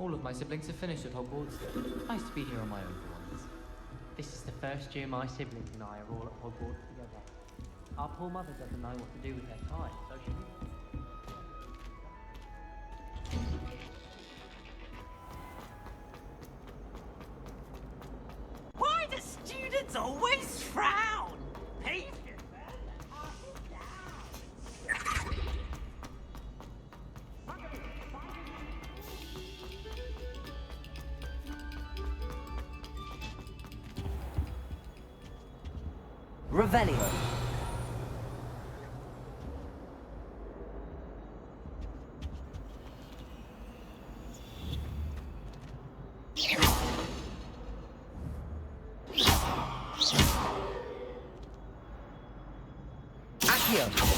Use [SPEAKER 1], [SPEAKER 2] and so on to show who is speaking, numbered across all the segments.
[SPEAKER 1] all of my siblings have finished at Hogwarts. It's nice to be here on my own for once.
[SPEAKER 2] This is the first year my siblings and I are all at Hogwarts together. Our poor mother doesn't know what to do with her time, so she...
[SPEAKER 3] Why do students always frown? Patience, up and down.
[SPEAKER 4] Revelio. Accio.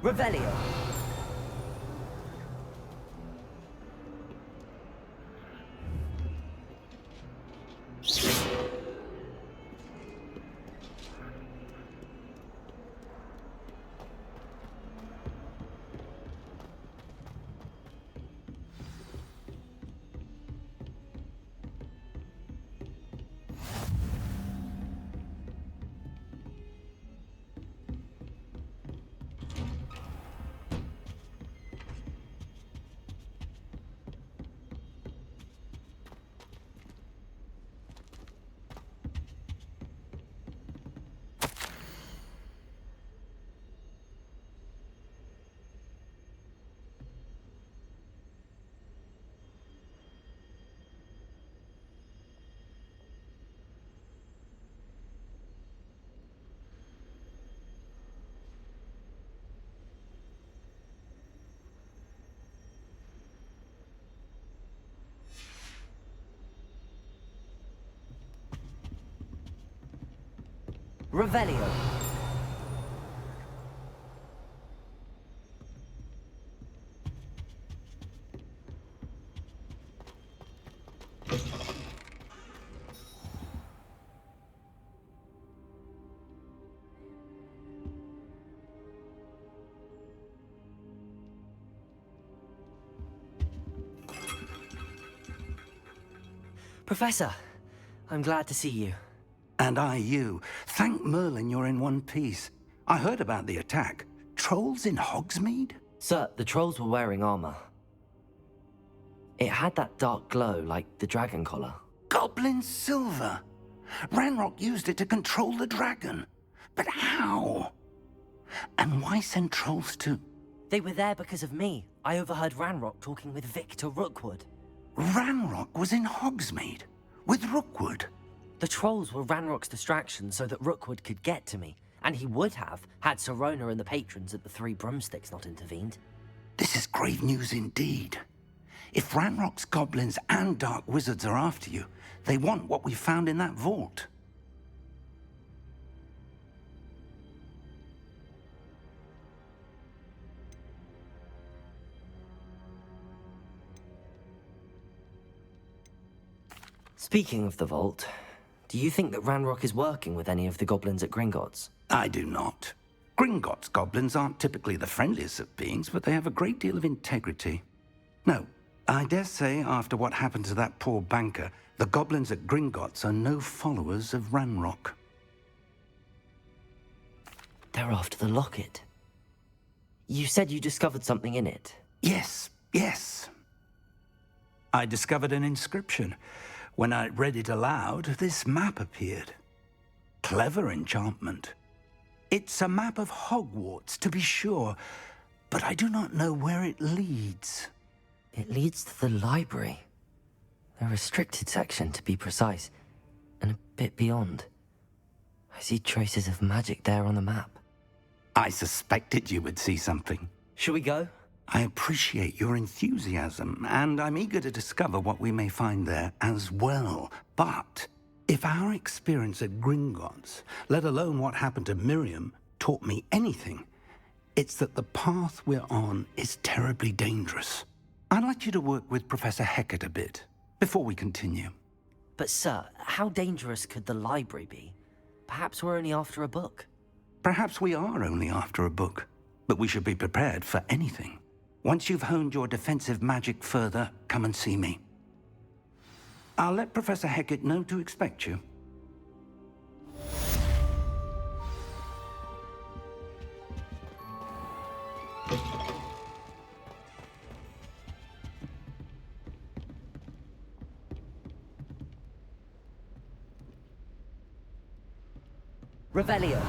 [SPEAKER 4] Revelio. Revelio. Professor, I'm glad to see you.
[SPEAKER 5] And I you. Thank Merlin you're in one piece. I heard about the attack. Trolls in Hogsmeade?
[SPEAKER 4] Sir, the trolls were wearing armor. It had that dark glow like the dragon collar.
[SPEAKER 5] Goblin silver! Ranrock used it to control the dragon. But how? And why send trolls to...
[SPEAKER 4] They were there because of me. I overheard Ranrock talking with Victor Rookwood.
[SPEAKER 5] Ranrock was in Hogsmeade? With Rookwood?
[SPEAKER 4] The trolls were Ranrock's distraction so that Rookwood could get to me, and he would have had Sirona and the patrons at the Three Broomsticks not intervened.
[SPEAKER 5] This is grave news indeed. If Ranrock's goblins and dark wizards are after you, they want what we found in that vault.
[SPEAKER 4] Speaking of the vault, do you think that Ranrock is working with any of the goblins at Gringotts?
[SPEAKER 5] I do not. Gringotts goblins aren't typically the friendliest of beings, but they have a great deal of integrity. No, I dare say after what happened to that poor banker, the goblins at Gringotts are no followers of Ranrock.
[SPEAKER 4] They're after the locket. You said you discovered something in it.
[SPEAKER 5] Yes. I discovered an inscription. When I read it aloud, this map appeared. Clever enchantment. It's a map of Hogwarts, to be sure, but I do not know where it leads.
[SPEAKER 4] It leads to the library. The restricted section, to be precise, and a bit beyond. I see traces of magic there on the map.
[SPEAKER 5] I suspected you would see something.
[SPEAKER 4] Shall we go?
[SPEAKER 5] I appreciate your enthusiasm, and I'm eager to discover what we may find there as well. But if our experience at Gringotts, let alone what happened to Miriam, taught me anything, it's that the path we're on is terribly dangerous. I'd like you to work with Professor Hecat a bit before we continue.
[SPEAKER 4] But sir, how dangerous could the library be? Perhaps we're only after a book.
[SPEAKER 5] Perhaps we are only after a book, but we should be prepared for anything. Once you've honed your defensive magic further, come and see me. I'll let Professor Hecat know to expect you.
[SPEAKER 4] Revelio.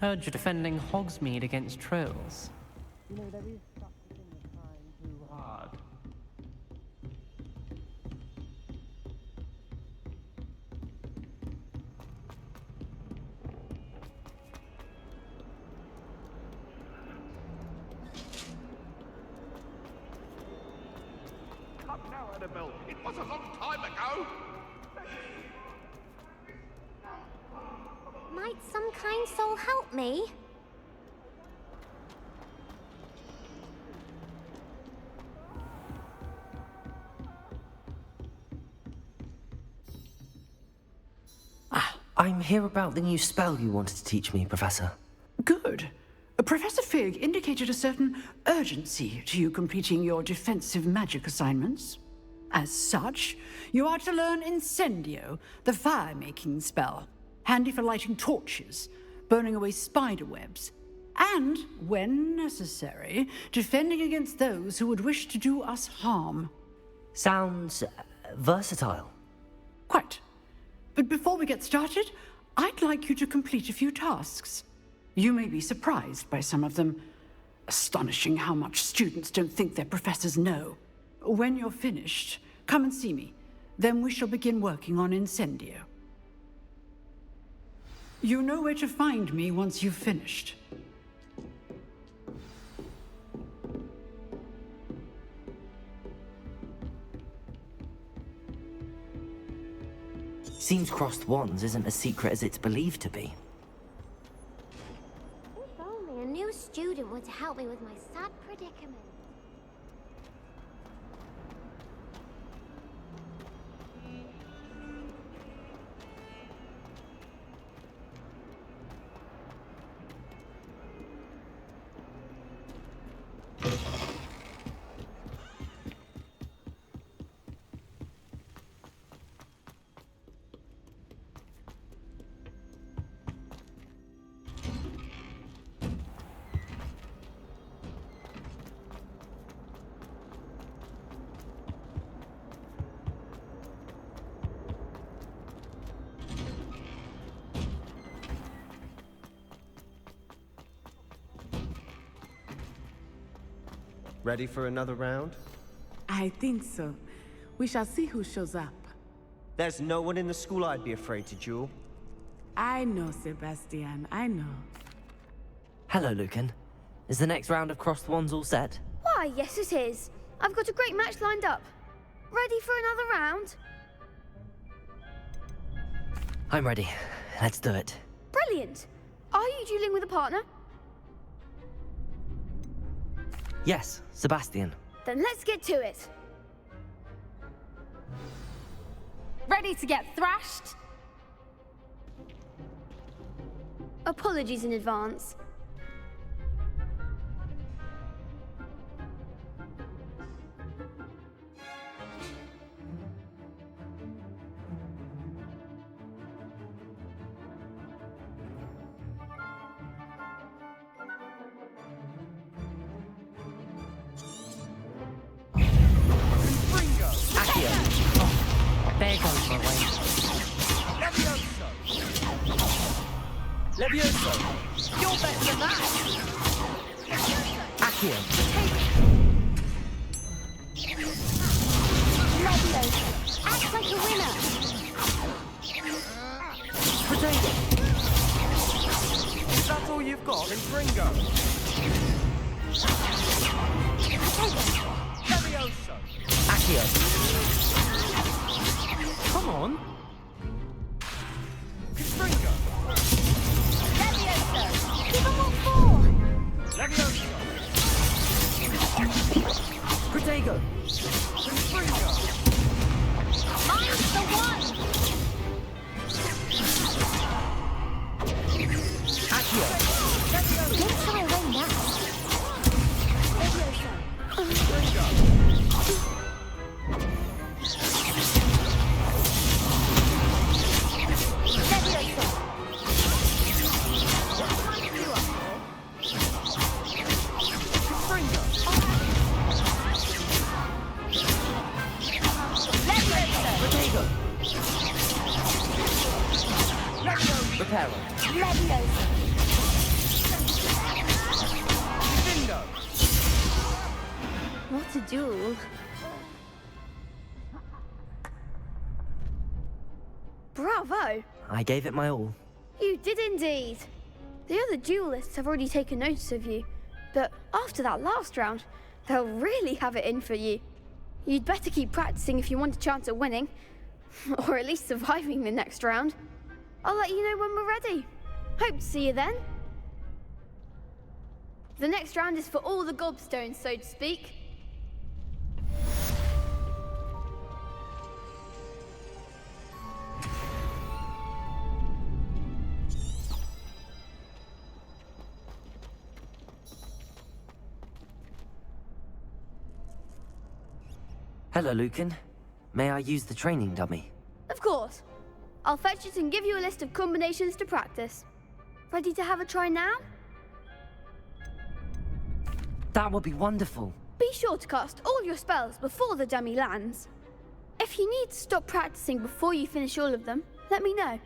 [SPEAKER 2] Heard you're defending Hogsmeade against trolls. You know, there is such a thing as trying too hard.
[SPEAKER 6] Come now, Annabelle. It was a long time ago.
[SPEAKER 7] Might some kind soul help me?
[SPEAKER 4] I'm here about the new spell you wanted to teach me, Professor.
[SPEAKER 8] Good. Professor Fig indicated a certain urgency to you completing your defensive magic assignments. As such, you are to learn Incendio, the fire-making spell, handy for lighting torches, burning away spider webs, and, when necessary, defending against those who would wish to do us harm.
[SPEAKER 4] Sounds versatile.
[SPEAKER 8] Quite. But before we get started, I'd like you to complete a few tasks. You may be surprised by some of them. Astonishing how much students don't think their professors know. When you're finished, come and see me. Then we shall begin working on Incendio. You know where to find me once you've finished.
[SPEAKER 4] Seems crossed wands isn't as secret as it's believed to be.
[SPEAKER 7] If only a new student were to help me with my sad predicament.
[SPEAKER 9] Ready for another round?
[SPEAKER 10] I think so. We shall see who shows up.
[SPEAKER 9] There's no one in the school I'd be afraid to duel.
[SPEAKER 10] I know, Sebastian, I know.
[SPEAKER 4] Hello, Lucan. Is the next round of crossed wands all set?
[SPEAKER 7] Why, yes it is. I've got a great match lined up. Ready for another round?
[SPEAKER 4] I'm ready. Let's do it.
[SPEAKER 7] Brilliant. Are you dueling with a partner?
[SPEAKER 4] Yes, Sebastian.
[SPEAKER 7] Then let's get to it.
[SPEAKER 11] Ready to get thrashed?
[SPEAKER 7] Apologies in advance.
[SPEAKER 2] There goes my way.
[SPEAKER 4] Levioso!
[SPEAKER 3] You're better than that!
[SPEAKER 4] Accio!
[SPEAKER 7] Levioso! Act like a winner!
[SPEAKER 4] Potato!
[SPEAKER 9] Is that all you've got? Then Ringo! Levioso!
[SPEAKER 4] Accio!
[SPEAKER 2] Come on.
[SPEAKER 9] Ringo!
[SPEAKER 7] Levioso! Give them all four!
[SPEAKER 9] Levioso!
[SPEAKER 4] Protego!
[SPEAKER 9] Ringo!
[SPEAKER 7] Mine's the one!
[SPEAKER 4] Accio!
[SPEAKER 7] Let's try a rain now. Levioso!
[SPEAKER 4] Reparo!
[SPEAKER 7] Levioso!
[SPEAKER 9] Dindo!
[SPEAKER 7] What a duel. Bravo!
[SPEAKER 4] I gave it my all.
[SPEAKER 7] You did indeed. The other duelists have already taken notice of you, but after that last round, they'll really have it in for you. You'd better keep practicing if you want a chance at winning, or at least surviving the next round. I'll let you know when we're ready. Hope to see you then. The next round is for all the gobstones, so to speak.
[SPEAKER 4] Hello, Lucan. May I use the training dummy?
[SPEAKER 7] Of course. I'll fetch it and give you a list of combinations to practice. Ready to have a try now?
[SPEAKER 4] That would be wonderful.
[SPEAKER 7] Be sure to cast all your spells before the dummy lands. If you need to stop practicing before you finish all of them, let me know.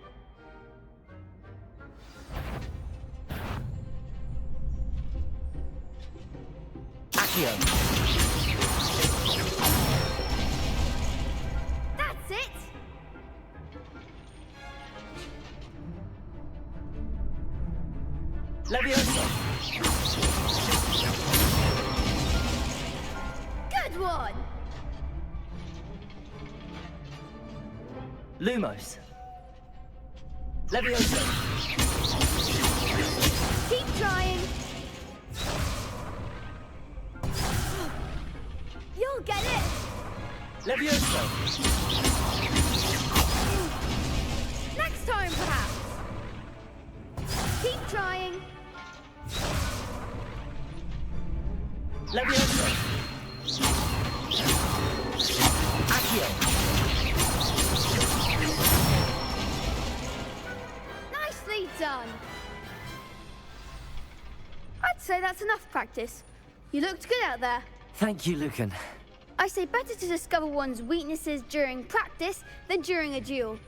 [SPEAKER 4] Accio!
[SPEAKER 7] That's it!
[SPEAKER 4] Levioso!
[SPEAKER 7] Good one!
[SPEAKER 4] Lumos! Levioso!
[SPEAKER 7] Keep trying! You'll get it!
[SPEAKER 4] Levioso!
[SPEAKER 7] Next time, perhaps! Keep trying!
[SPEAKER 4] Levioso! Accio!
[SPEAKER 7] Nicely done! I'd say that's enough practice. You looked good out there.
[SPEAKER 4] Thank you, Lucan.
[SPEAKER 7] I say better to discover one's weaknesses during practice than during a duel.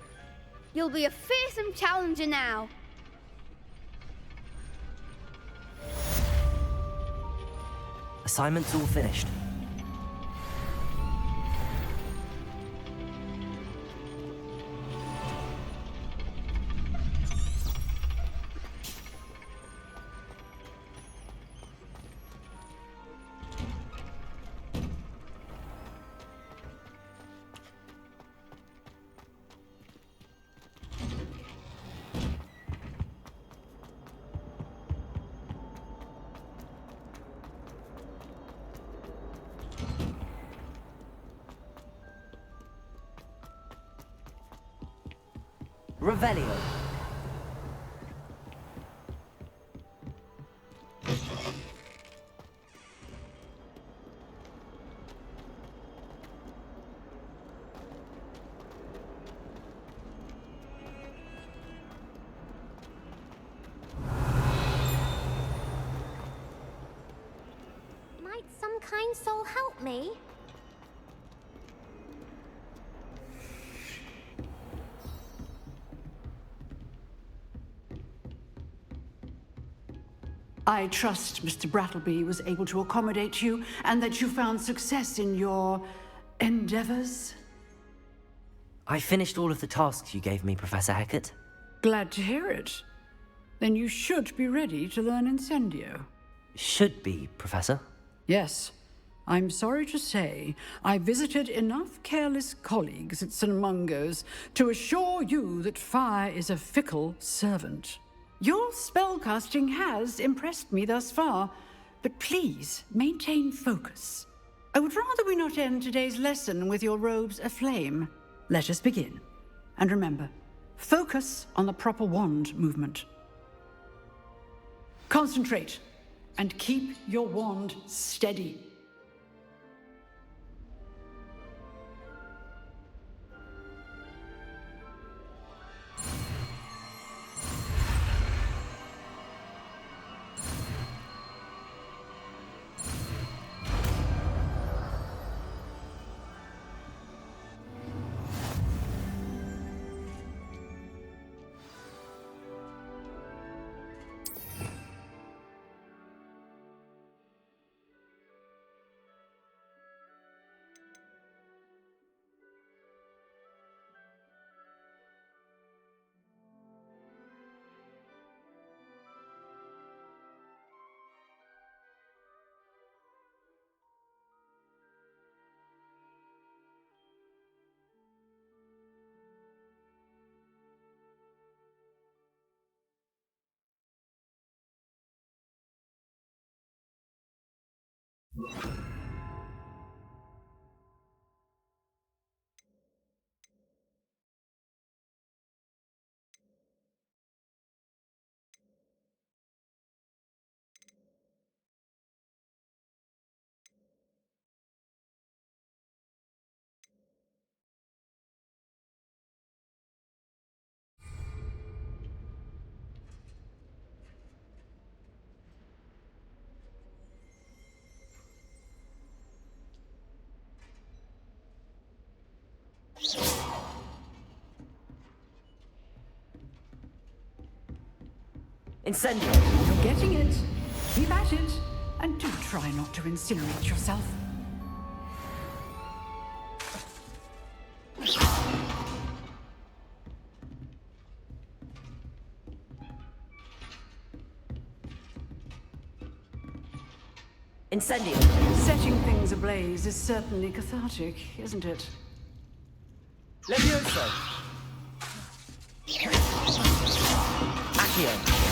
[SPEAKER 7] You'll be a fearsome challenger now.
[SPEAKER 4] Assignment's all finished. Revelio.
[SPEAKER 11] Green Soul help me?
[SPEAKER 8] I trust Mr. Brattleby was able to accommodate you and that you found success in your endeavors.
[SPEAKER 4] I finished all of the tasks you gave me, Professor Hecat.
[SPEAKER 8] Glad to hear it. Then you should be ready to learn Incendio.
[SPEAKER 4] Should be, Professor.
[SPEAKER 8] Yes. I'm sorry to say, I visited enough careless colleagues at St. Mungo's to assure you that fire is a fickle servant. Your spellcasting has impressed me thus far, but please maintain focus. I would rather we not end today's lesson with your robes aflame. Let us begin. And remember, focus on the proper wand movement. Concentrate, and keep your wand steady.
[SPEAKER 4] Incendio!
[SPEAKER 8] You're getting it. Keep at it. And do try not to incinerate yourself.
[SPEAKER 4] Incendio!
[SPEAKER 8] Setting things ablaze is certainly cathartic, isn't it?
[SPEAKER 4] Levioso! Accio!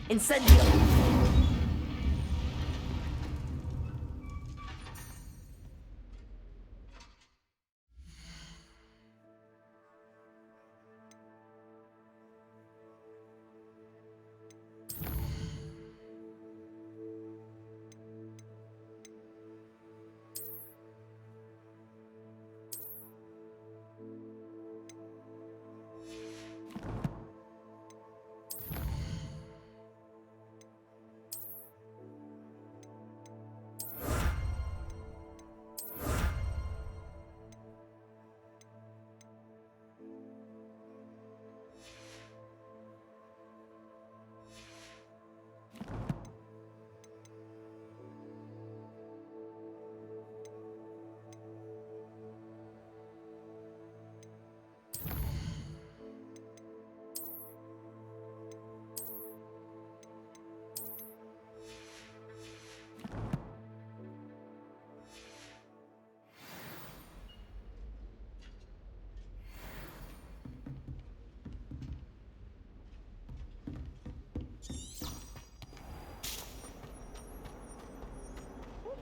[SPEAKER 4] Incendio!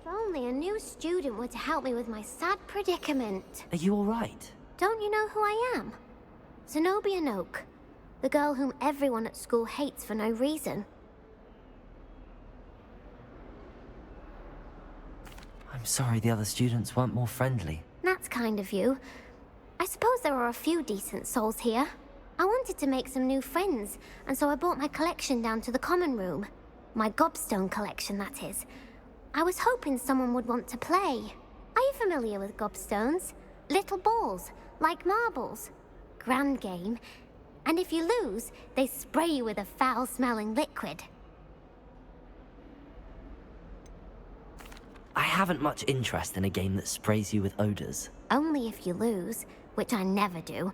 [SPEAKER 11] If only a new student were to help me with my sad predicament.
[SPEAKER 4] Are you alright?
[SPEAKER 11] Don't you know who I am? Zenobia Noak, the girl whom everyone at school hates for no reason.
[SPEAKER 4] I'm sorry the other students weren't more friendly.
[SPEAKER 11] That's kind of you. I suppose there are a few decent souls here. I wanted to make some new friends, and so I brought my collection down to the common room. My gobstone collection, that is. I was hoping someone would want to play. Are you familiar with gobstones? Little balls, like marbles. Grand game. And if you lose, they spray you with a foul-smelling liquid.
[SPEAKER 4] I haven't much interest in a game that sprays you with odors.
[SPEAKER 11] Only if you lose, which I never do.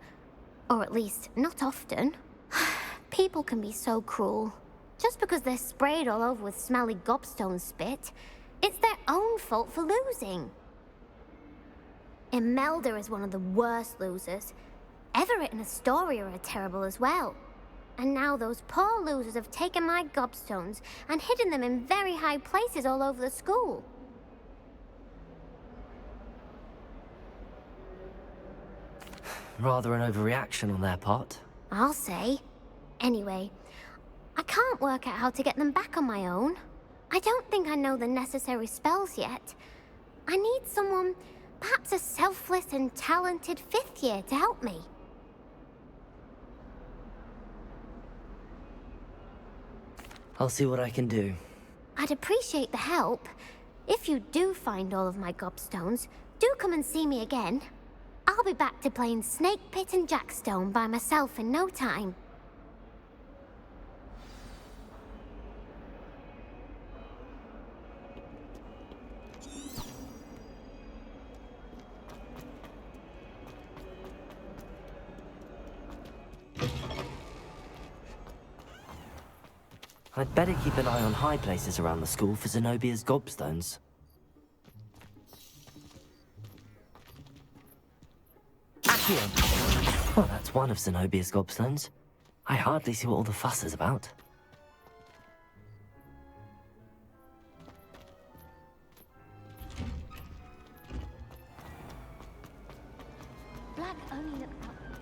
[SPEAKER 11] Or at least, not often. People can be so cruel. Just because they're sprayed all over with smelly gobstone spit, it's their own fault for losing. Imelda is one of the worst losers. Everett and Astoria are terrible as well. And now those poor losers have taken my gobstones and hidden them in very high places all over the school.
[SPEAKER 4] Rather an overreaction on their part.
[SPEAKER 11] I'll say. Anyway, I can't work out how to get them back on my own. I don't think I know the necessary spells yet. I need someone, perhaps a selfless and talented 5th year to help me.
[SPEAKER 4] I'll see what I can do.
[SPEAKER 11] I'd appreciate the help. If you do find all of my gobstones, do come and see me again. I'll be back to playing Snake Pit and Jackstone by myself in no time.
[SPEAKER 4] I'd better keep an eye on high places around the school for Zenobia's gobstones. Accio! Well, that's one of Zenobia's gobstones. I hardly see what all the fuss is about.
[SPEAKER 11] Black only looks out for me.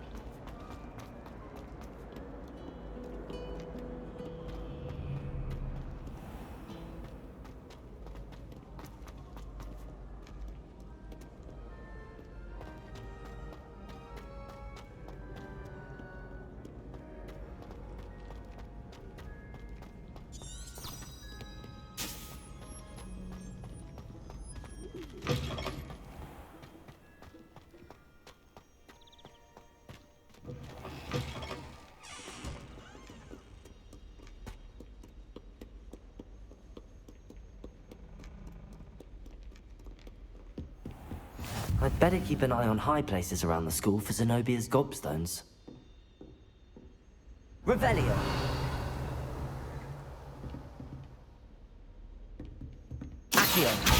[SPEAKER 4] I'd better keep an eye on high places around the school for Zenobia's gobstones. Revelio! Accio!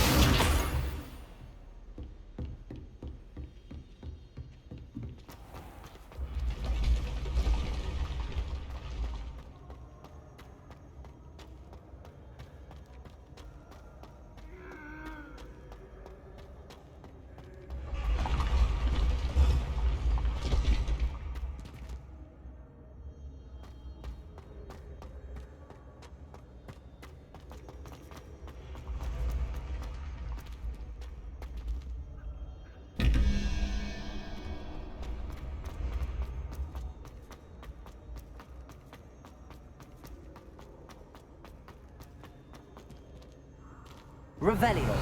[SPEAKER 4] Revelio!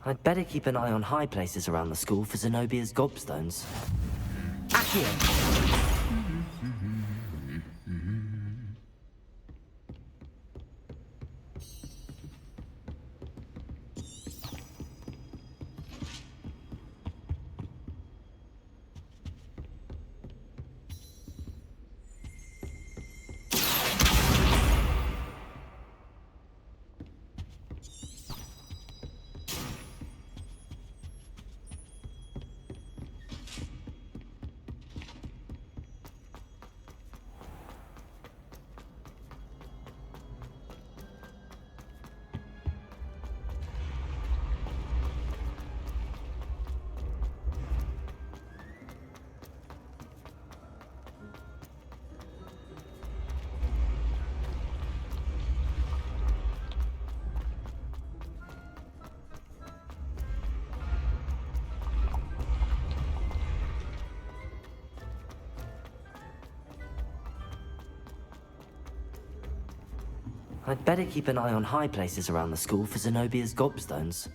[SPEAKER 4] I'd better keep an eye on high places around the school for Zenobia's gobstones. Accio! I'd better keep an eye on high places around the school for Zenobia's gobstones.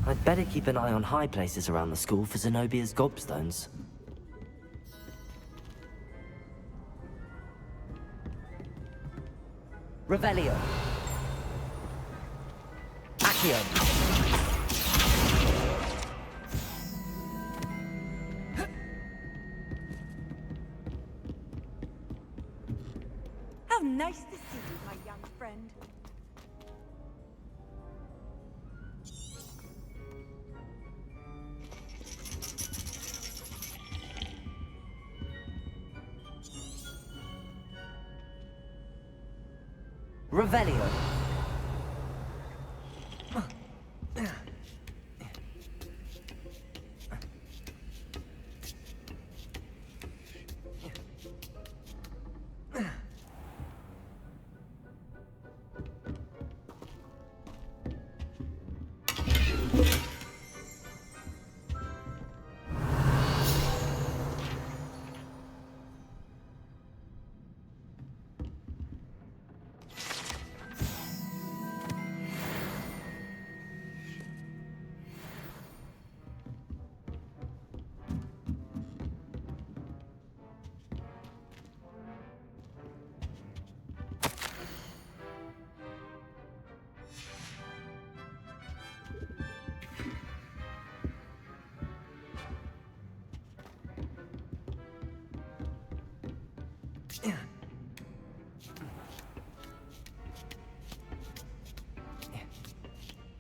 [SPEAKER 4] I'd better keep an eye on high places around the school for Zenobia's gobstones. Revelio. Accio.
[SPEAKER 12] How nice to see you, my young friend.
[SPEAKER 4] Revelio.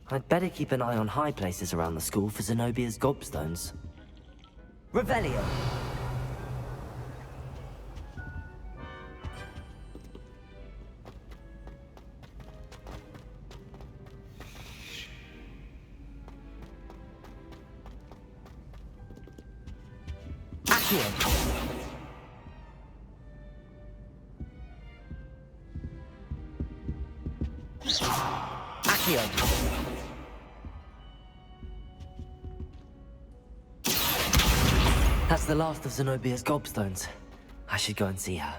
[SPEAKER 4] I'd better keep an eye on high places around the school for Zenobia's gobstones. Revelio. Accio. Accio. That's the last of Zenobia's gobstones. I should go and see her.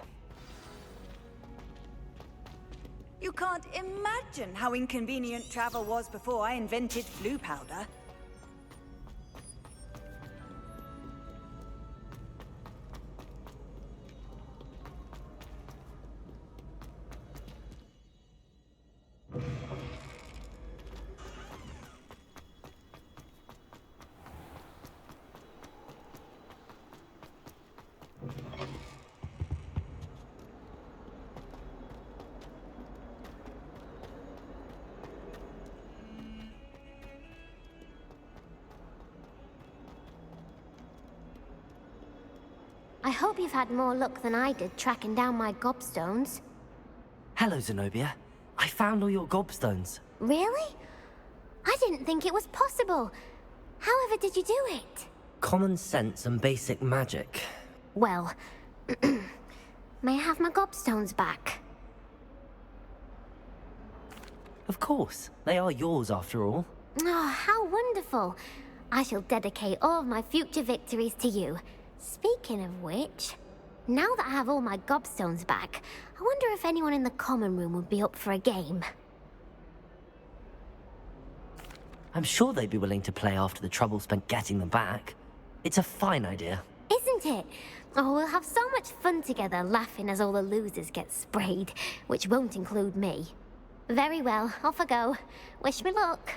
[SPEAKER 12] You can't imagine how inconvenient travel was before I invented flu powder.
[SPEAKER 11] I hope you've had more luck than I did tracking down my gobstones.
[SPEAKER 4] Hello, Zenobia. I found all your gobstones.
[SPEAKER 11] Really? I didn't think it was possible. However did you do it?
[SPEAKER 4] Common sense and basic magic.
[SPEAKER 11] Well, may I have my gobstones back?
[SPEAKER 4] Of course. They are yours after all.
[SPEAKER 11] Oh, how wonderful. I shall dedicate all of my future victories to you. Speaking of which, now that I have all my gobstones back, I wonder if anyone in the common room would be up for a game.
[SPEAKER 4] I'm sure they'd be willing to play after the trouble spent getting them back. It's a fine idea.
[SPEAKER 11] Isn't it? Oh, we'll have so much fun together laughing as all the losers get sprayed, which won't include me. Very well, off I go. Wish me luck.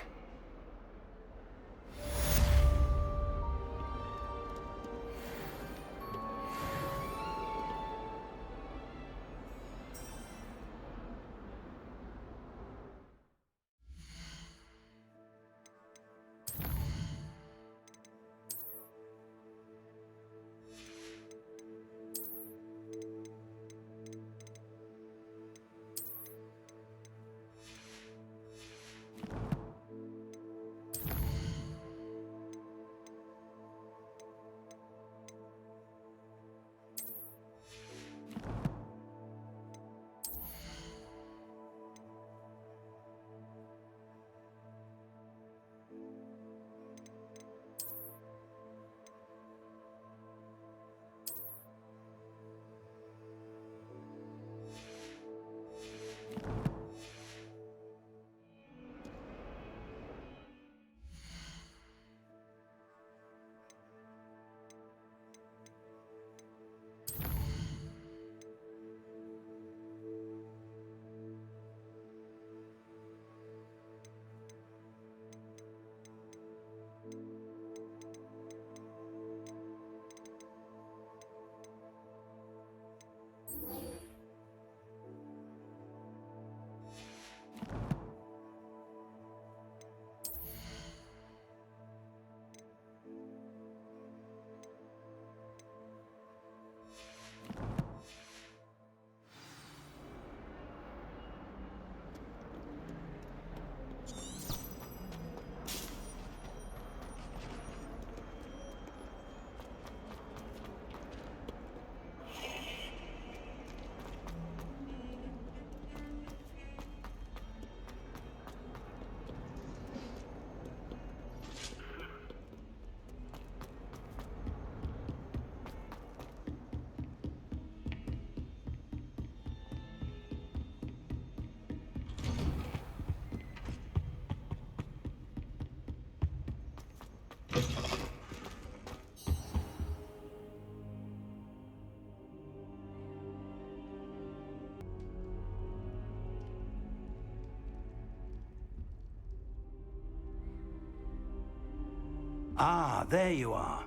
[SPEAKER 5] Ah, there you are.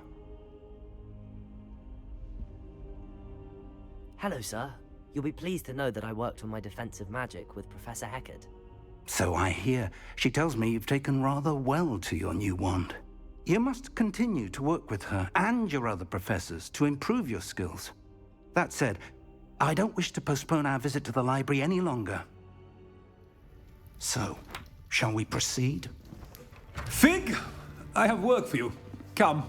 [SPEAKER 4] Hello, sir. You'll be pleased to know that I worked on my defensive magic with Professor Heckard.
[SPEAKER 5] So I hear. She tells me you've taken rather well to your new wand. You must continue to work with her and your other professors to improve your skills. That said, I don't wish to postpone our visit to the library any longer. So, shall we proceed?
[SPEAKER 13] Fig! I have work for you. Come.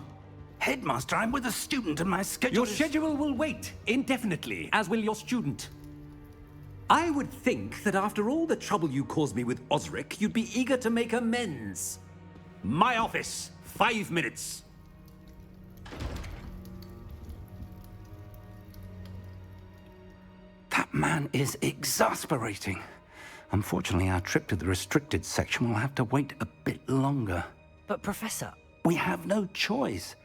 [SPEAKER 5] Headmaster, I'm with a student and my schedule
[SPEAKER 13] Your schedule will wait indefinitely, as will your student. I would think that after all the trouble you caused me with Osric, you'd be eager to make amends. My office, 5 minutes.
[SPEAKER 5] That man is exasperating. Unfortunately, our trip to the restricted section will have to wait a bit longer.
[SPEAKER 4] But, Professor...
[SPEAKER 5] We have no choice.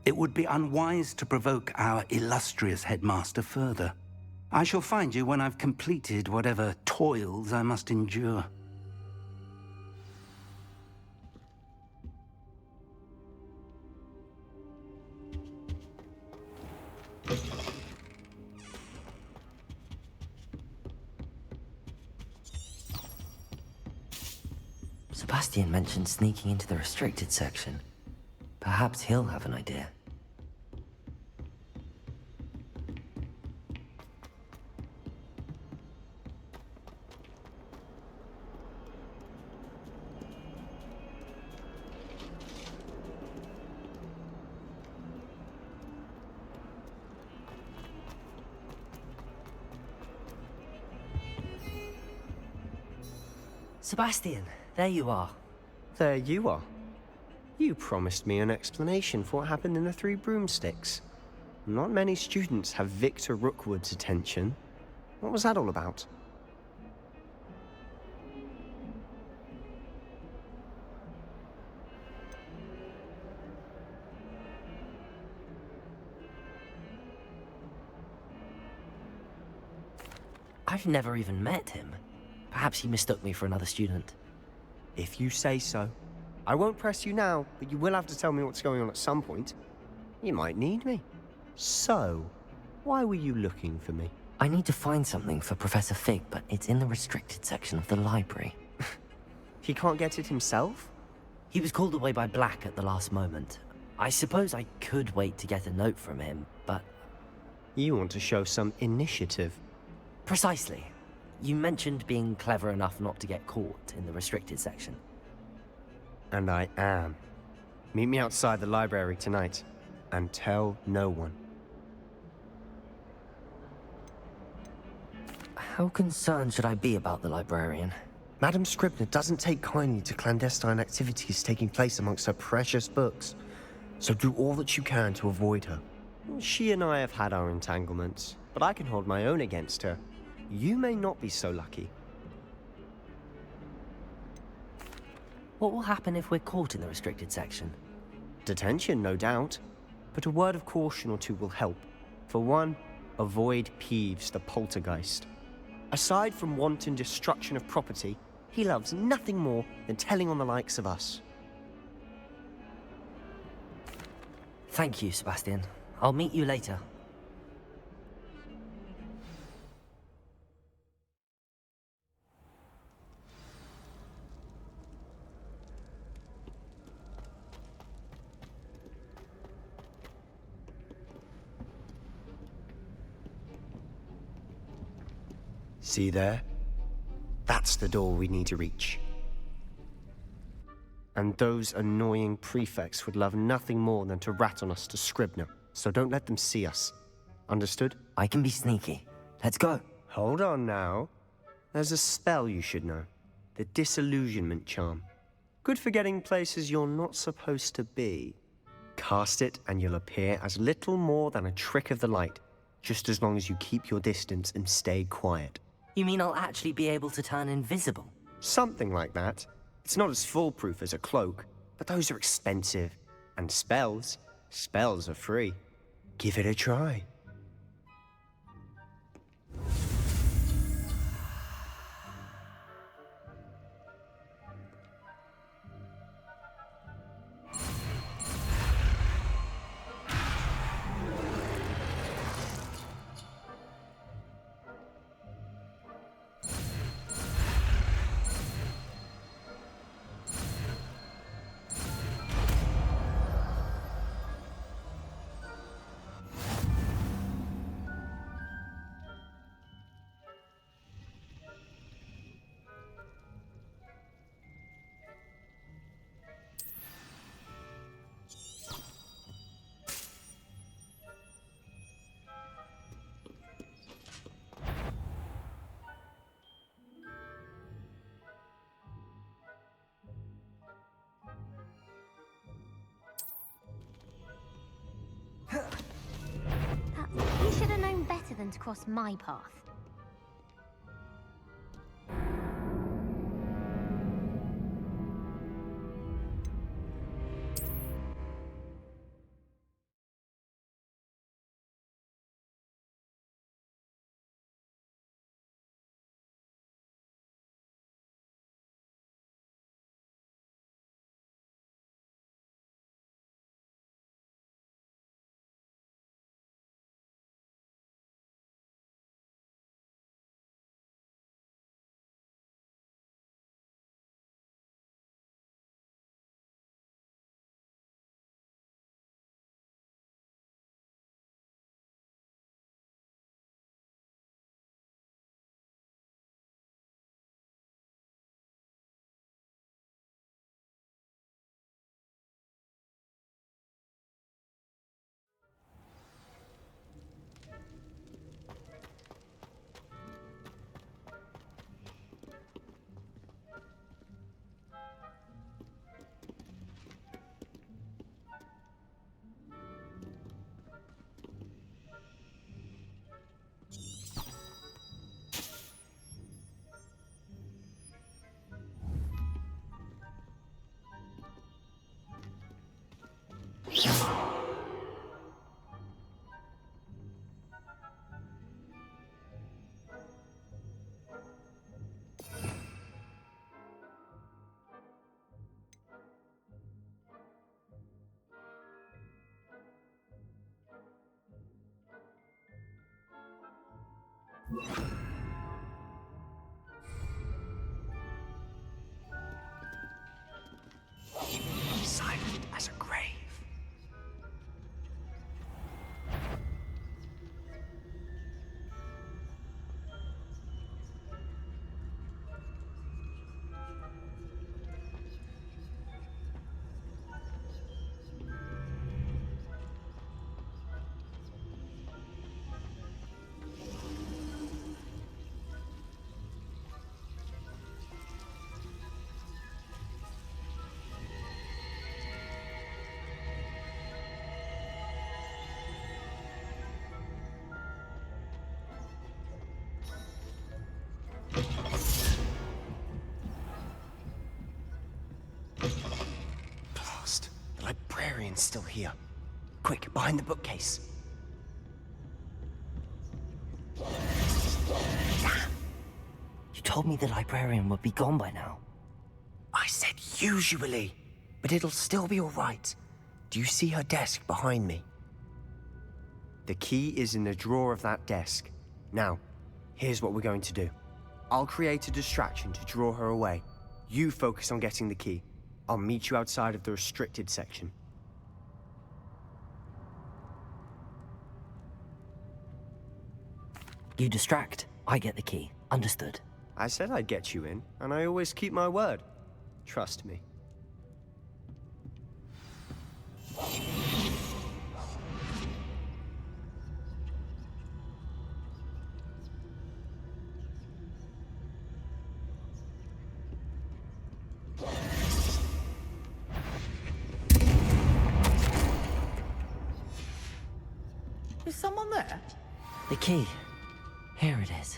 [SPEAKER 5] It would be unwise to provoke our illustrious headmaster further. I shall find you when I've completed whatever toils I must endure.
[SPEAKER 4] Sebastian mentioned sneaking into the restricted section. Perhaps he'll have an idea. Sebastian, there you are.
[SPEAKER 9] There you are. You promised me an explanation for what happened in the Three Broomsticks. Not many students have Victor Rookwood's attention. What was that all about?
[SPEAKER 4] I've never even met him. Perhaps he mistook me for another student.
[SPEAKER 9] If you say so. I won't press you now, but you will have to tell me what's going on at some point. You might need me. So, why were you looking for me?
[SPEAKER 4] I need to find something for Professor Fig, but it's in the restricted section of the library.
[SPEAKER 9] He can't get it himself?
[SPEAKER 4] He was called away by Black at the last moment. I suppose I could wait to get a note from him, but...
[SPEAKER 9] You want to show some initiative.
[SPEAKER 4] Precisely. You mentioned being clever enough not to get caught in the restricted section.
[SPEAKER 9] And I am. Meet me outside the library tonight, and tell no one.
[SPEAKER 4] How concerned should I be about the librarian?
[SPEAKER 9] Madam Scribner doesn't take kindly to clandestine activities taking place amongst her precious books, so do all that you can to avoid her. She and I have had our entanglements, but I can hold my own against her. You may not be so lucky.
[SPEAKER 4] What will happen if we're caught in the restricted section?
[SPEAKER 9] Detention, no doubt. But a word of caution or two will help. For one, avoid Peeves, the poltergeist. Aside from wanton destruction of property, he loves nothing more than telling on the likes of us.
[SPEAKER 4] Thank you, Sebastian. I'll meet you later.
[SPEAKER 9] See there? That's the door we need to reach. And those annoying prefects would love nothing more than to rat on us to Scribner, so don't let them see us. Understood?
[SPEAKER 4] I can be sneaky. Let's go.
[SPEAKER 9] Hold on now. There's a spell you should know. The Disillusionment Charm. Good for getting places you're not supposed to be. Cast it and you'll appear as little more than a trick of the light, just as long as you keep your distance and stay quiet.
[SPEAKER 4] You mean I'll actually be able to turn invisible?
[SPEAKER 9] Something like that. It's not as foolproof as a cloak, but those are expensive. And spells are free. Give it a try.
[SPEAKER 11] to cross my path.
[SPEAKER 4] Silent as a grave.
[SPEAKER 9] Blast. The librarian's still here. Quick, behind the bookcase.
[SPEAKER 4] Damn! You told me the librarian would be gone by now.
[SPEAKER 9] I said usually, but it'll still be all right. Do you see her desk behind me? The key is in the drawer of that desk. Now, here's what we're going to do. I'll create a distraction to draw her away. You focus on getting the key. I'll meet you outside of the restricted section.
[SPEAKER 4] You distract, I get the key. Understood.
[SPEAKER 9] I said I'd get you in, and I always keep my word. Trust me.
[SPEAKER 8] Is someone there?
[SPEAKER 4] The key. Here it is.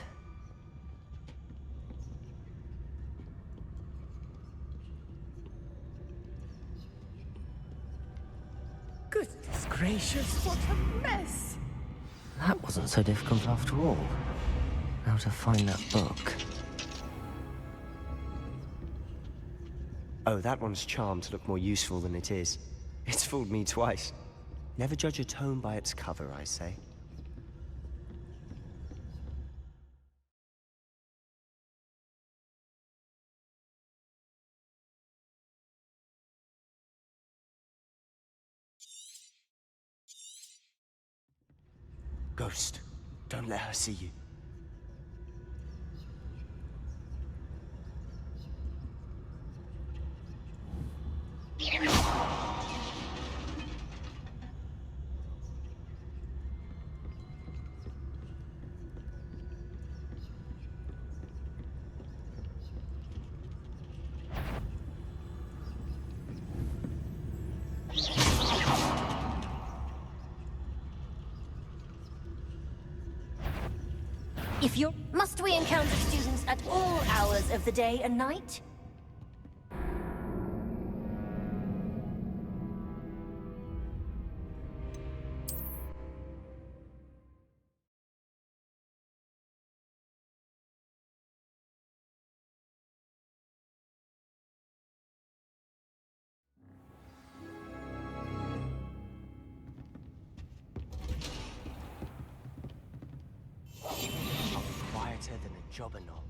[SPEAKER 8] Goodness gracious, what a mess!
[SPEAKER 4] That wasn't so difficult after all. How to find that book.
[SPEAKER 9] Oh, that one's charmed to look more useful than it is. It's fooled me twice. Never judge a tome by its cover, I say. Ghost, don't let her see you.
[SPEAKER 14] If you're... Must we encounter students at all hours of the day and night?
[SPEAKER 4] Quieter than a jobberknoll.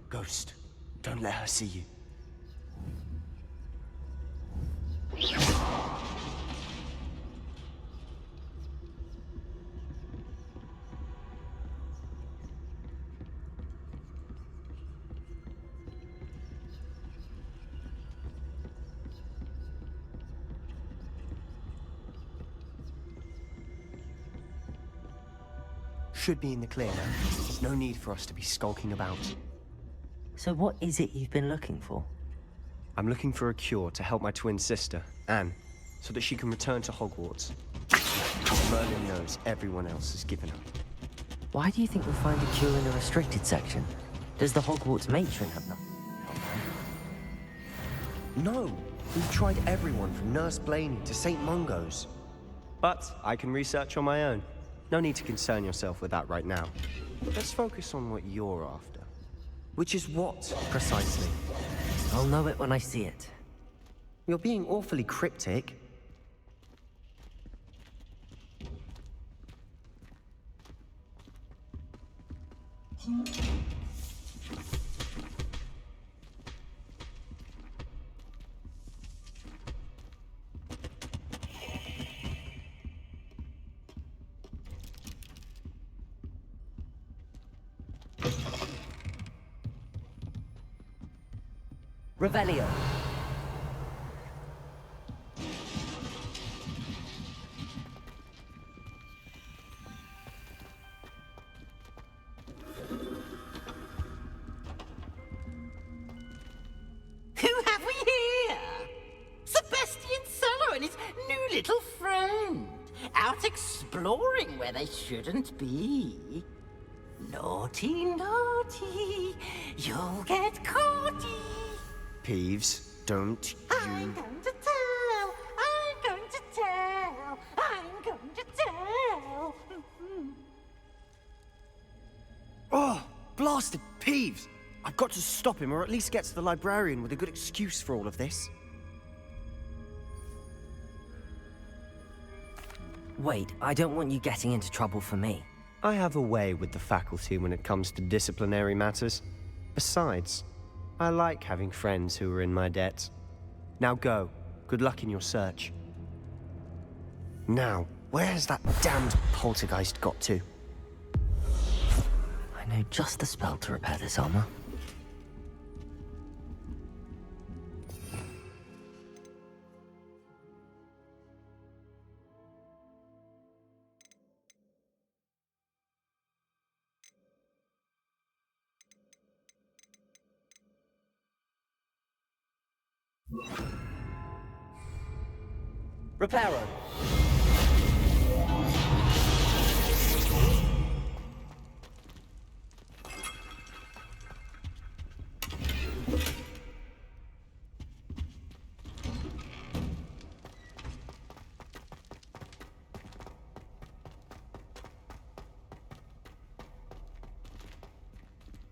[SPEAKER 4] Ghost, don't let her see you. Should be in the clear now. There's no need for us to be skulking about.
[SPEAKER 15] So what is it you've been looking for?
[SPEAKER 9] I'm looking for a cure to help my twin sister, Anne, so that she can return to Hogwarts. Merlin knows everyone else has given up.
[SPEAKER 15] Why do you think we'll find a cure in the restricted section? Does the Hogwarts matron have none?
[SPEAKER 9] No! We've tried everyone from Nurse Blaney to St. Mungo's. But I can research on my own. No need to concern yourself with that right now. Let's focus on what you're after. Which is what, precisely?
[SPEAKER 15] I'll know it when I see it.
[SPEAKER 9] You're being awfully cryptic.
[SPEAKER 15] Revelio.
[SPEAKER 16] Who have we here? Sebastian Cello and his new little friend. Out exploring where they shouldn't be. Naughty, naughty. You'll get caughty.
[SPEAKER 9] Peeves, don't
[SPEAKER 16] I'm going to tell. I'm going to tell. I'm going to tell.
[SPEAKER 9] Oh, blasted Peeves! I've got to stop him, or at least get to the librarian with a good excuse for all of this.
[SPEAKER 15] Wait, I don't want you getting into trouble for me.
[SPEAKER 9] I have a way with the faculty when it comes to disciplinary matters. Besides, I like having friends who are in my debt. Now go. Good luck in your search. Now, where has that damned poltergeist got to?
[SPEAKER 15] I know just the spell to repair this armor.
[SPEAKER 4] Reparo.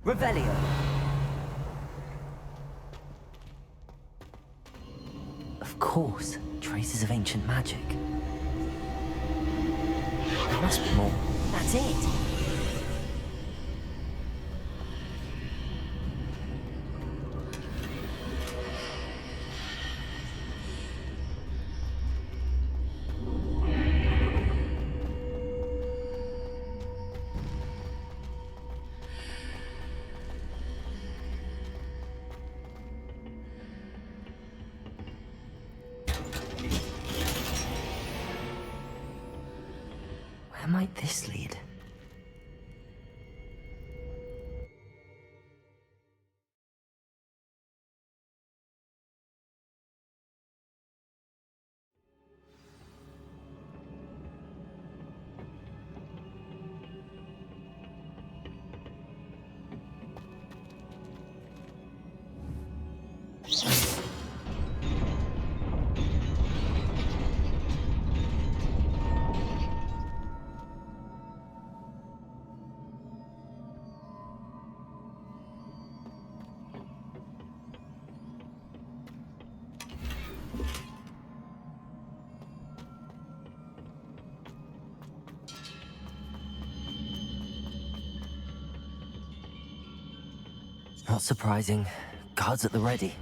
[SPEAKER 15] Revelio. Of course, traces of ancient magic. There must be more. That's it. Where might this lead? Not surprising. Guards at the ready.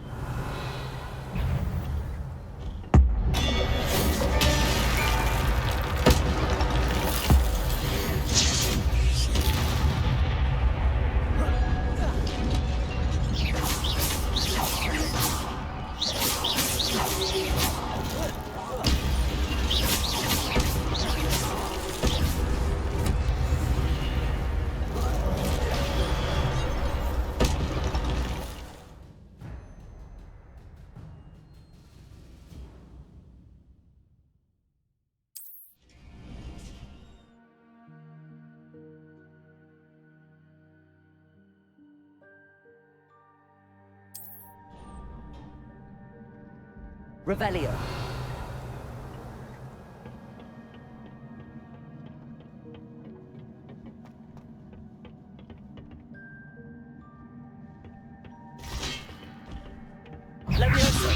[SPEAKER 4] Revelio. Leviosa.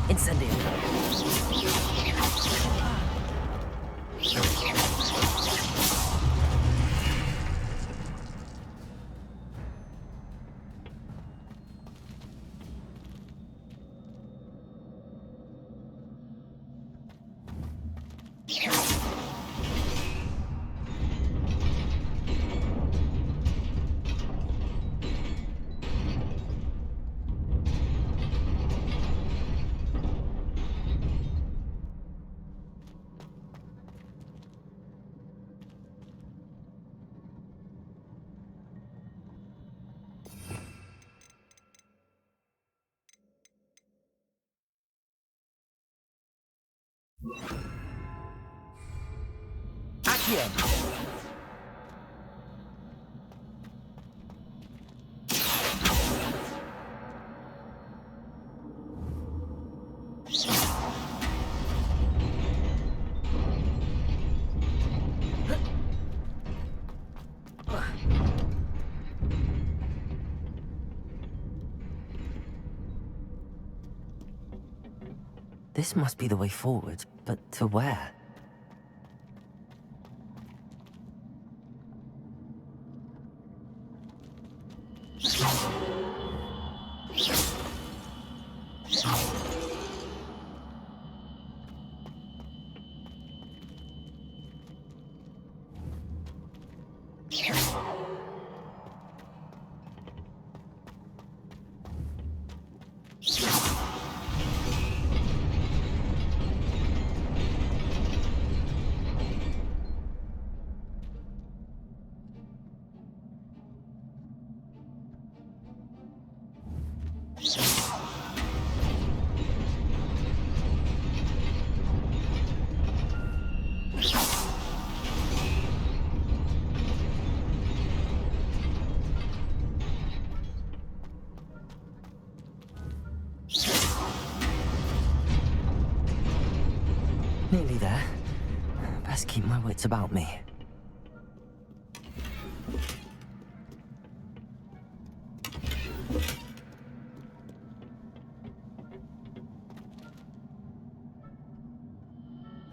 [SPEAKER 4] Incendio. Accio. This must be the way forward, but to where? Nearly there. Best keep my wits about me.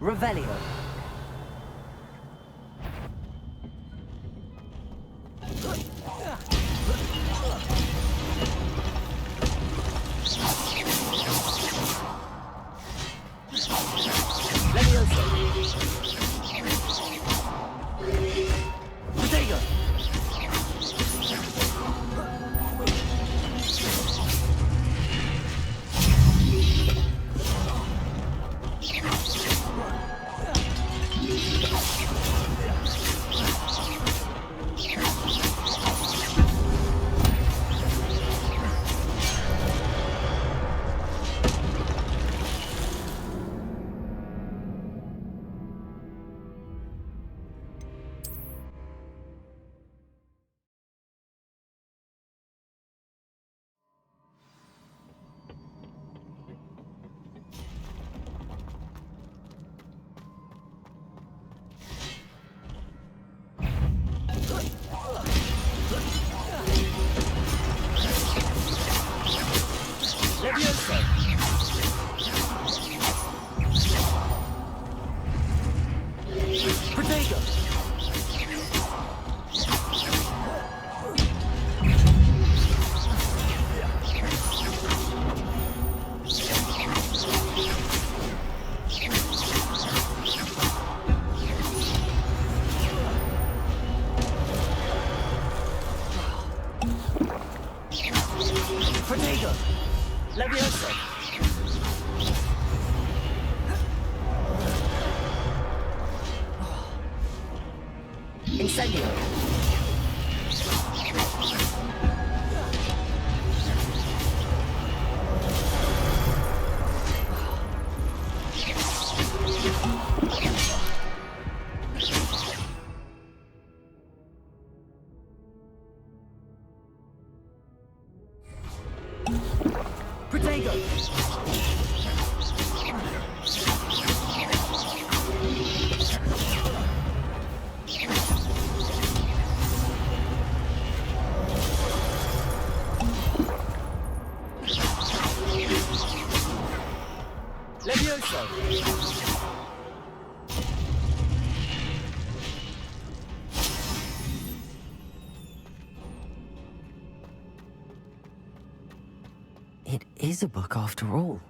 [SPEAKER 4] Revelio. Protego! Leviosa! Incendio! Protego! Levioso!
[SPEAKER 15] It is a book after all.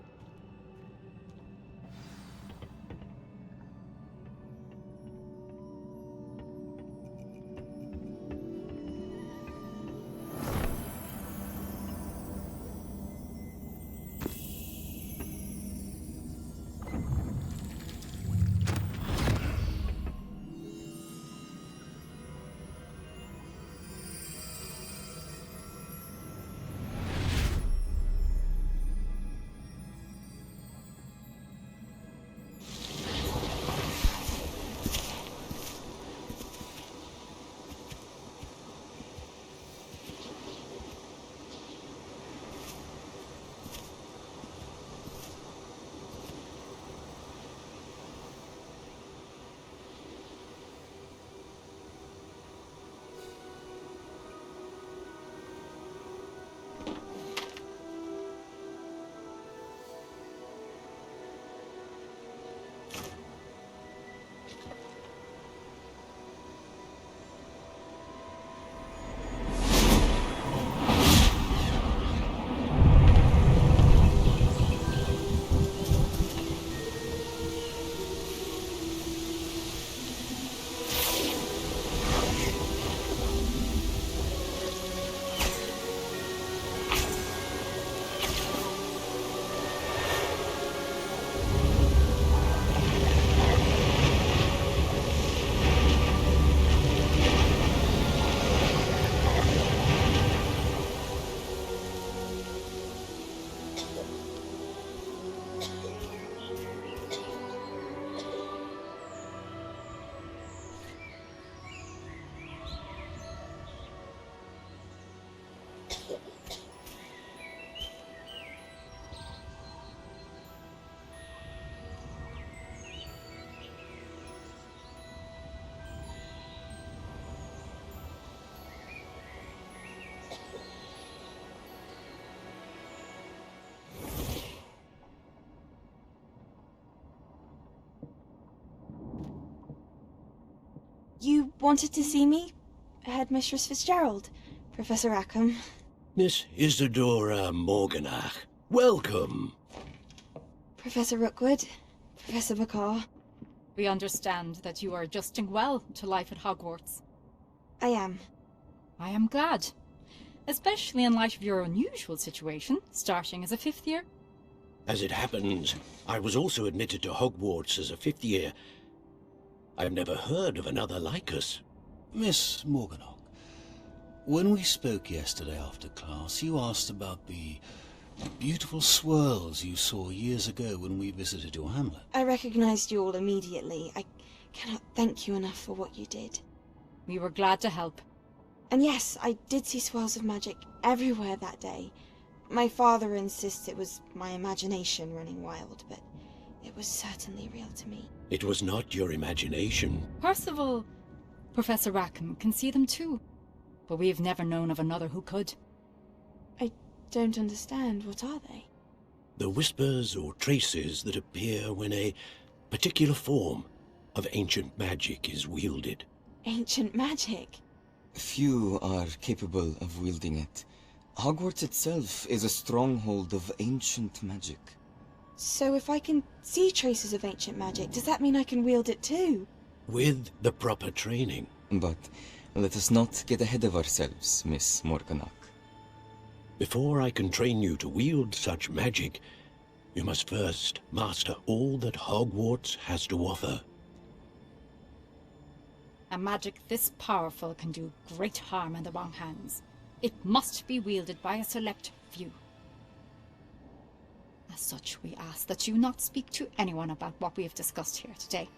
[SPEAKER 17] You wanted to see me? Headmistress Fitzgerald, Professor Rackham.
[SPEAKER 18] Miss Isadora Morganach, welcome.
[SPEAKER 17] Professor Rookwood, Professor Bakar.
[SPEAKER 19] We understand that you are adjusting well to life at Hogwarts.
[SPEAKER 17] I am.
[SPEAKER 19] I am glad. Especially in light of your unusual situation, starting as a 5th year.
[SPEAKER 18] As it happens, I was also admitted to Hogwarts as a 5th year. I've never heard of another like us.
[SPEAKER 20] Miss Morganach, when we spoke yesterday after class, you asked about the beautiful swirls you saw years ago when we visited your hamlet.
[SPEAKER 17] I recognized you all immediately. I cannot thank you enough for what you did.
[SPEAKER 19] We were glad to help.
[SPEAKER 17] And yes, I did see swirls of magic everywhere that day. My father insists it was my imagination running wild, but it was certainly real to me.
[SPEAKER 18] It was not your imagination.
[SPEAKER 19] Percival, Professor Rackham can see them too, but we have never known of another who could.
[SPEAKER 17] I don't understand. What are they?
[SPEAKER 18] The whispers or traces that appear when a particular form of ancient magic is wielded.
[SPEAKER 17] Ancient magic?
[SPEAKER 21] Few are capable of wielding it. Hogwarts itself is a stronghold of ancient magic.
[SPEAKER 17] So if I can see traces of ancient magic, does that mean I can wield it too?
[SPEAKER 18] With the proper training.
[SPEAKER 21] But let us not get ahead of ourselves, Miss Morganach.
[SPEAKER 18] Before I can train you to wield such magic, you must first master all that Hogwarts has to offer.
[SPEAKER 19] A magic this powerful can do great harm in the wrong hands. It must be wielded by a select few. As such, we ask that you not speak to anyone about what we have discussed here today.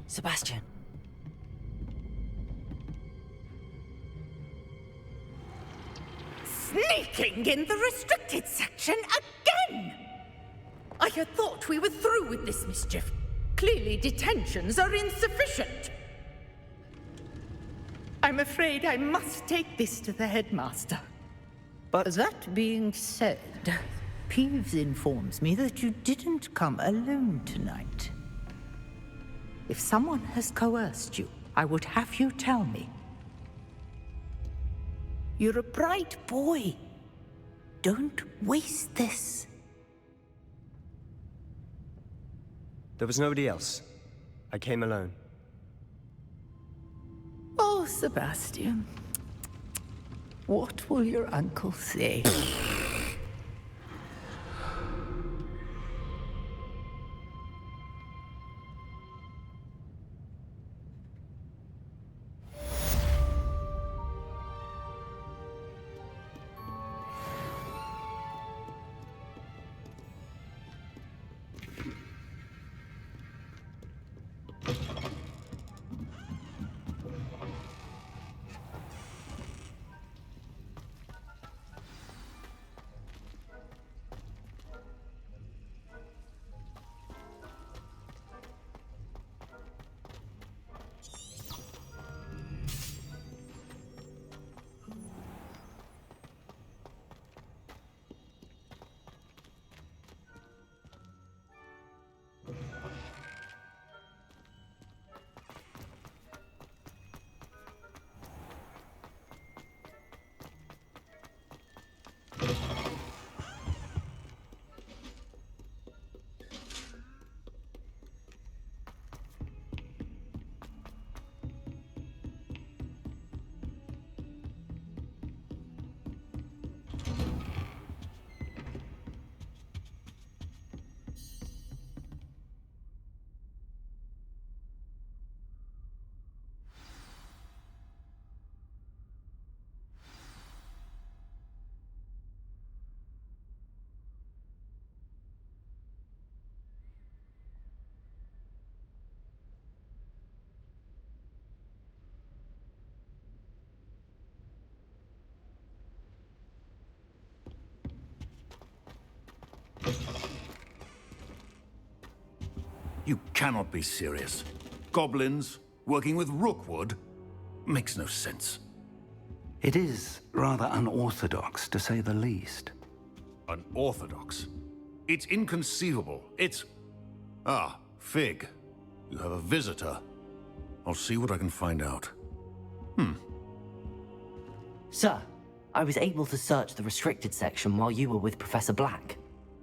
[SPEAKER 15] Sebastian.
[SPEAKER 1] Sneaking in the restricted section again! I had thought we were through with this mischief. Clearly detentions are insufficient. I'm afraid I must take this to the headmaster.
[SPEAKER 22] But that being said, Peeves informs me that you didn't come alone tonight. If someone has coerced you, I would have you tell me. You're a bright boy. Don't waste this.
[SPEAKER 9] There was nobody else. I came alone.
[SPEAKER 22] Oh, Sebastian. What will your uncle say?
[SPEAKER 6] You cannot be serious. Goblins working with Rookwood? Makes no sense.
[SPEAKER 5] It is rather unorthodox, to say the least.
[SPEAKER 6] Unorthodox? It's inconceivable. It's... Ah, Fig. You have a visitor. I'll see what I can find out.
[SPEAKER 15] Sir, I was able to search the restricted section while you were with Professor Black.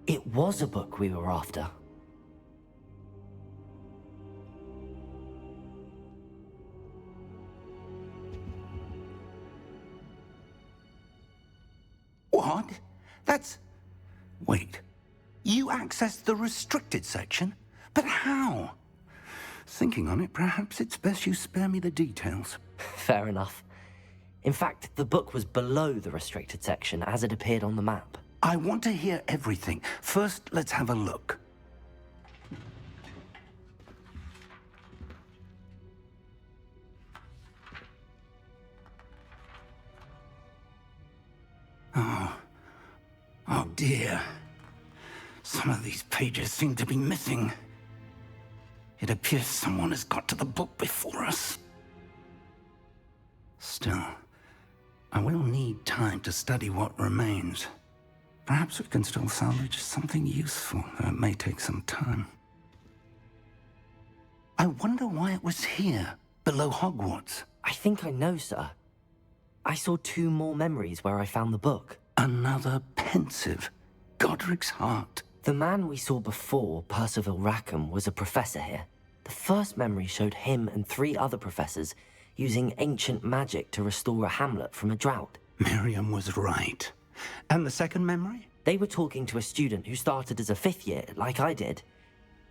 [SPEAKER 15] It was a book we were after.
[SPEAKER 5] What? That's... Wait. You accessed the restricted section? But how? Thinking on it, perhaps it's best you spare me the details.
[SPEAKER 15] Fair enough. In fact, the book was below the restricted section as it appeared on the map.
[SPEAKER 5] I want to hear everything. First, let's have a look. Oh dear. Some of these pages seem to be missing. It appears someone has got to the book before us. Still, I will need time to study what remains. Perhaps we can still salvage something useful, though it may take some time. I wonder why it was here, below Hogwarts.
[SPEAKER 15] I think I know, sir. I saw 2 more memories where I found the book.
[SPEAKER 5] Another pensive. Godric's heart.
[SPEAKER 15] The man we saw before, Percival Rackham, was a professor here. The first memory showed him and 3 other professors using ancient magic to restore a hamlet from a drought.
[SPEAKER 5] Miriam was right. And the second memory?
[SPEAKER 15] They were talking to a student who started as a 5th year, like I did.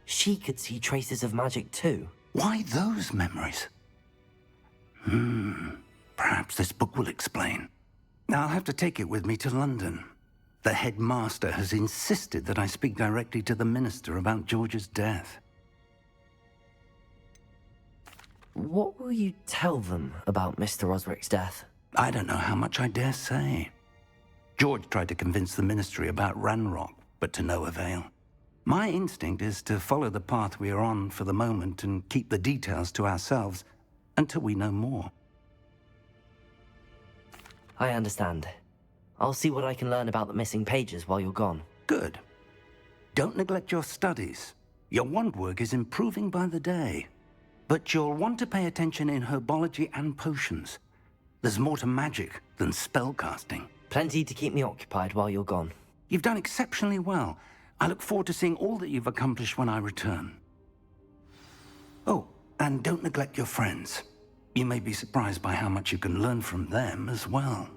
[SPEAKER 15] She could see traces of magic too.
[SPEAKER 5] Why those memories? Perhaps this book will explain. I'll have to take it with me to London. The headmaster has insisted that I speak directly to the minister about George's death.
[SPEAKER 15] What will you tell them about Mr. Osric's death?
[SPEAKER 5] I don't know how much I dare say. George tried to convince the ministry about Ranrock, but to no avail. My instinct is to follow the path we are on for the moment and keep the details to ourselves until we know more.
[SPEAKER 15] I understand. I'll see what I can learn about the missing pages while you're gone.
[SPEAKER 5] Good. Don't neglect your studies. Your wand work is improving by the day. But you'll want to pay attention in herbology and potions. There's more to magic than spellcasting.
[SPEAKER 15] Plenty to keep me occupied while you're gone.
[SPEAKER 5] You've done exceptionally well. I look forward to seeing all that you've accomplished when I return. Oh, and don't neglect your friends. You may be surprised by how much you can learn from them as well.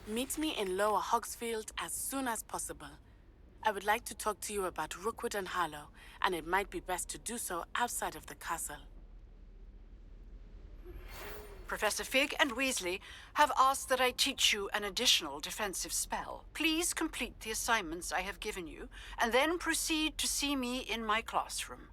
[SPEAKER 3] Meet me in Lower Hogsfield as soon as possible. I would like to talk to you about Rookwood and Harlow, and it might be best to do so outside of the castle.
[SPEAKER 8] Professor Fig and Weasley have asked that I teach you an additional defensive spell. Please complete the assignments I have given you, and then proceed to see me in my classroom.